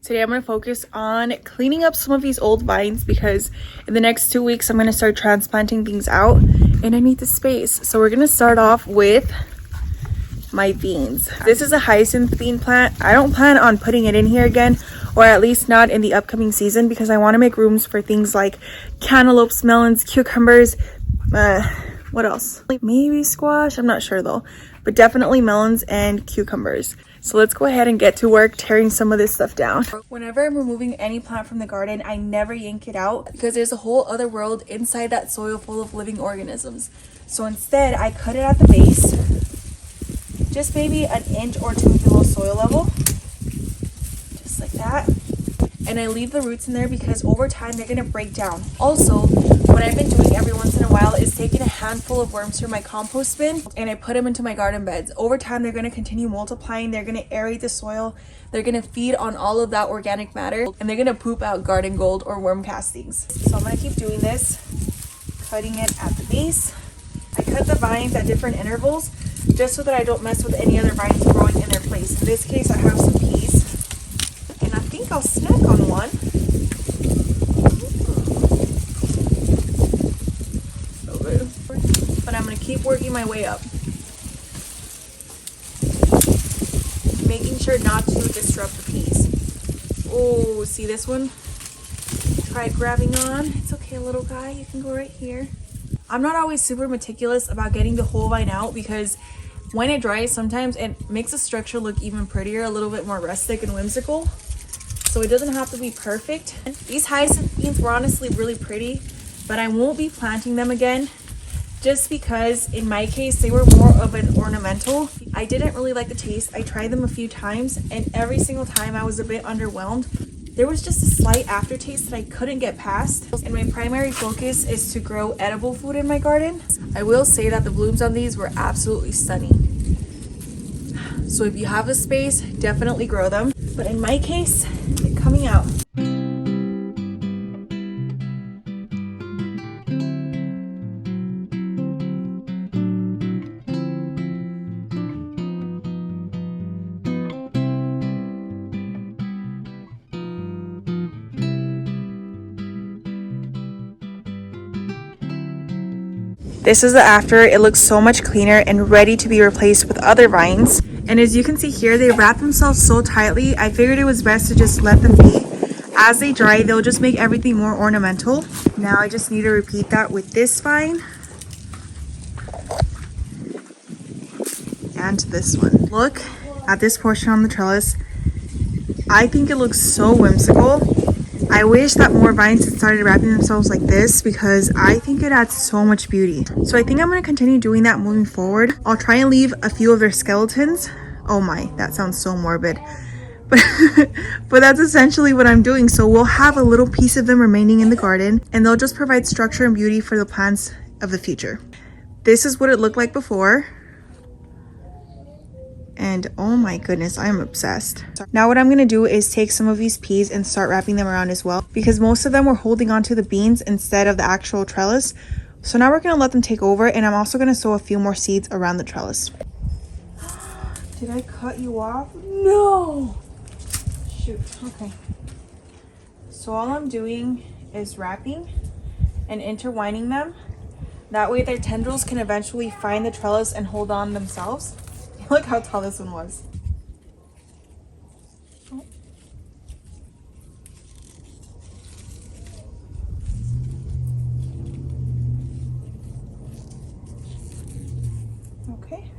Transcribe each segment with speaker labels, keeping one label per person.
Speaker 1: Today I'm going to focus on cleaning up some of these old vines because in the next 2 weeks I'm going to start transplanting things out and I need the space. So we're going to start off with my beans. This is a hyacinth bean plant. I don't plan on putting it in here again, or at least not in the upcoming season, because I want to make rooms for things like cantaloupes, melons, cucumbers, what else? Like maybe squash, I'm not sure though, but definitely melons and cucumbers. So let's go ahead and get to work tearing some of this stuff down. Whenever I'm removing any plant from the garden, I never yank it out because there's a whole other world inside that soil full of living organisms. So instead, I cut it at the base, just maybe an inch or two below soil level, just like that. And I leave the roots in there because over time they're gonna break down. Also, what I've been doing every once in a while is taking a handful of worms from my compost bin and I put them into my garden beds. Over time, they're gonna continue multiplying. They're gonna aerate the soil. They're gonna feed on all of that organic matter and they're gonna poop out garden gold or worm castings. So I'm gonna keep doing this, cutting it at the base. I cut the vines at different intervals just so that I don't mess with any other vines growing in their place. In this case, I have some peas. I think I'll snack on one. So good. But I'm going to keep working my way up. Making sure not to disrupt the peas. Oh, see this one? Try grabbing on. It's okay, little guy. You can go right here. I'm not always super meticulous about getting the whole vine out because when it dries, sometimes it makes the structure look even prettier, a little bit more rustic and whimsical. So it doesn't have to be perfect. These hyacinth beans were honestly really pretty, but I won't be planting them again just because in my case, they were more of an ornamental. I didn't really like the taste. I tried them a few times and every single time I was a bit underwhelmed. There was just a slight aftertaste that I couldn't get past. And my primary focus is to grow edible food in my garden. I will say that the blooms on these were absolutely stunning. So if you have a space, definitely grow them. But in my case, they're coming out. This is the after. It looks so much cleaner and ready to be replaced with other vines. And as you can see here, they wrap themselves so tightly. I figured it was best to just let them be. As they dry, they'll just make everything more ornamental. Now I just need to repeat that with this vine. And this one. Look at this portion on the trellis. I think it looks so whimsical. I wish that more vines had started wrapping themselves like this because I think it adds so much beauty. So I think I'm going to continue doing that moving forward. I'll try and leave a few of their skeletons. Oh my, that sounds so morbid. But that's essentially what I'm doing. So we'll have a little piece of them remaining in the garden and they'll just provide structure and beauty for the plants of the future. This is what it looked like before. And oh my goodness, I'm obsessed. Now what I'm going to do is take some of these peas and start wrapping them around as well because most of them were holding onto the beans instead of the actual trellis. So now we're going to let them take over and I'm also going to sow a few more seeds around the trellis. Did I cut you off? No! Shoot, okay. So all I'm doing is wrapping and intertwining them. That way their tendrils can eventually find the trellis and hold on themselves. Look how tall this one was. Oh. Okay.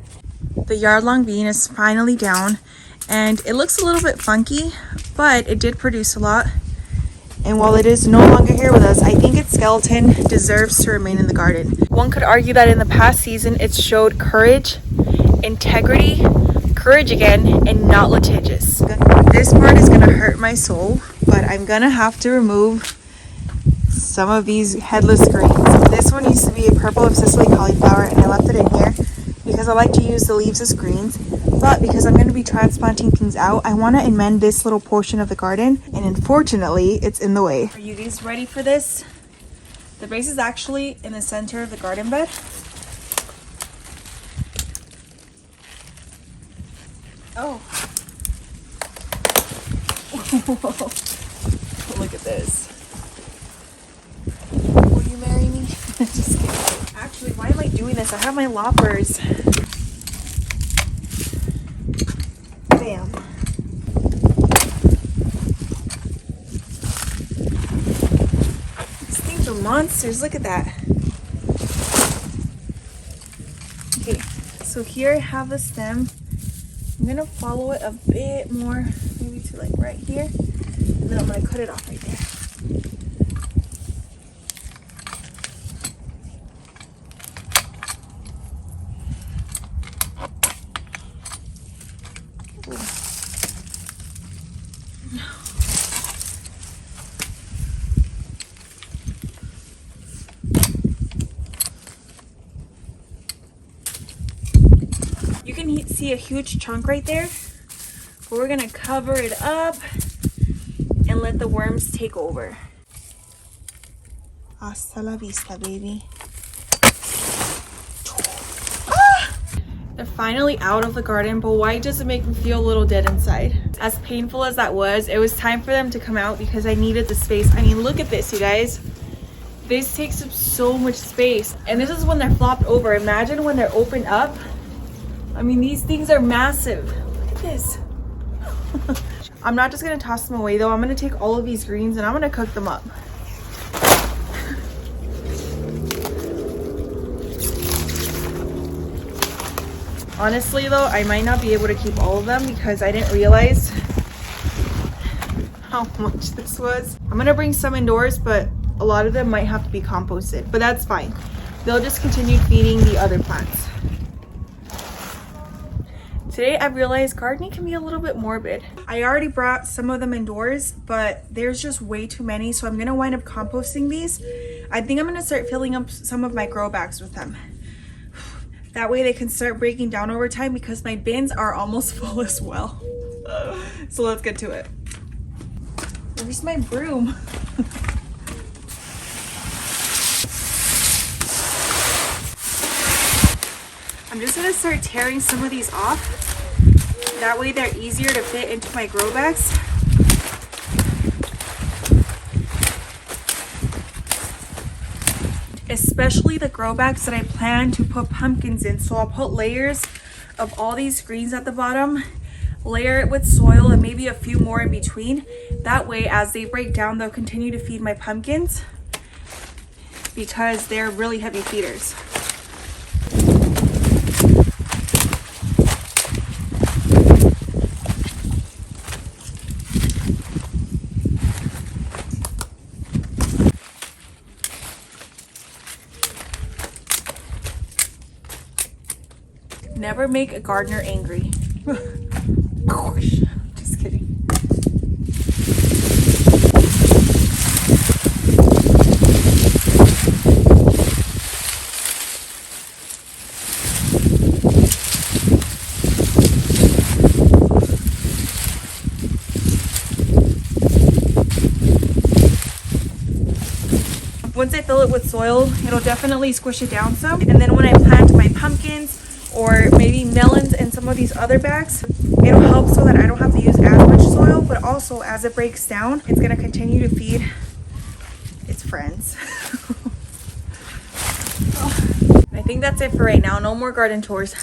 Speaker 1: The yard-long bean is finally down and it looks a little bit funky, but it did produce a lot. And while it is no longer here with us, I think its skeleton deserves to remain in the garden. One could argue that in the past season, it showed courage, integrity, courage again, and not litigious. This part is gonna hurt my soul, but I'm gonna have to remove some of these headless greens. This one used to be a purple of Sicily cauliflower and I left it in here because I like to use the leaves as greens. But because I'm going to be transplanting things out, I want to amend this little portion of the garden and unfortunately it's in the way. Are you guys ready for this? The base is actually in the center of the garden bed. Oh. Look at this. Will you marry me? Just kidding. Actually, why am I doing this? I have my loppers. Bam. These things are monsters. Look at that. Okay, so here I have the stem. I'm gonna follow it a bit more, maybe to like right here, and then I'm gonna cut it off right there. You can see a huge chunk right there, but we're gonna cover it up and let the worms take over. Hasta la vista, baby. Ah! They're finally out of the garden, but why does it make me feel a little dead inside? As painful as that was, it was time for them to come out because I needed the space. I mean, look at this, you guys. This takes up so much space. And this is when they're flopped over. Imagine when they're opened up. I mean, these things are massive. Look at this. I'm not just gonna toss them away though. I'm gonna take all of these greens and I'm gonna cook them up. Honestly though, I might not be able to keep all of them because I didn't realize how much this was. I'm gonna bring some indoors, but a lot of them might have to be composted, but that's fine. They'll just continue feeding the other plants. Today I realized gardening can be a little bit morbid. I already brought some of them indoors, but there's just way too many, so I'm gonna wind up composting these. I think I'm gonna start filling up some of my grow bags with them. That way they can start breaking down over time because my bins are almost full as well. So let's get to it. Where's my broom? I'm just gonna start tearing some of these off. That way they're easier to fit into my grow bags. Especially the grow bags that I plan to put pumpkins in. So I'll put layers of all these greens at the bottom, layer it with soil and maybe a few more in between. That way as they break down, they'll continue to feed my pumpkins because they're really heavy feeders. Never make a gardener angry. Gosh, just kidding. Once I fill it with soil, it'll definitely squish it down some. And then when I plant my pumpkins, or maybe melons and some of these other bags, it'll help so that I don't have to use as much soil, but also as it breaks down, it's gonna continue to feed its friends. I think that's it for right now. No more garden tours.